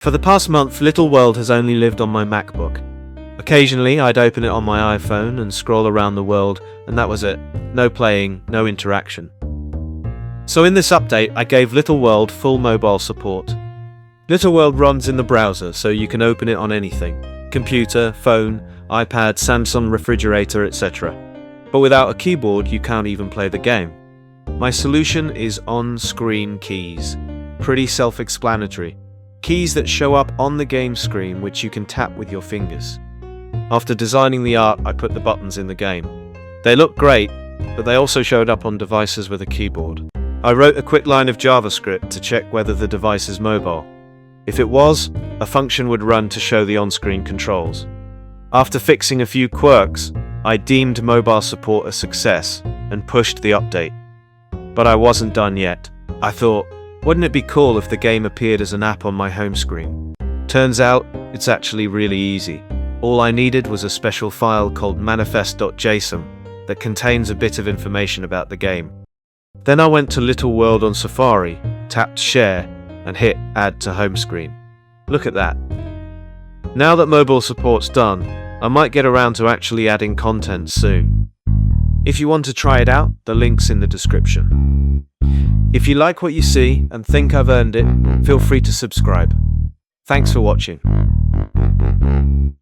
For the past month, Little World has only lived on my MacBook. Occasionally, I'd open it on my iPhone and scroll around the world, and that was it. No playing, no interaction. So in this update, I gave Little World full mobile support. Little World runs in the browser, so you can open it on anything. Computer, phone, iPad, Samsung refrigerator, etc. But without a keyboard, you can't even play the game. My solution is on-screen keys. Pretty self-explanatory. Keys that show up on the game screen which you can tap with your fingers. After designing the art, I put the buttons in the game. They look great, but they also showed up on devices with a keyboard. I wrote a quick line of JavaScript to check whether the device is mobile. If it was, a function would run to show the on-screen controls. After fixing a few quirks, I deemed mobile support a success and pushed the update. But I wasn't done yet. I thought, wouldn't it be cool if the game appeared as an app on my home screen? Turns out, it's actually really easy. All I needed was a special file called manifest.json that contains a bit of information about the game. Then I went to Little World on Safari, tapped Share, and hit Add to Home Screen. Look at that. Now that mobile support's done, I might get around to actually adding content soon. If you want to try it out, the link's in the description. If you like what you see and think I've earned it, feel free to subscribe. Thanks for watching.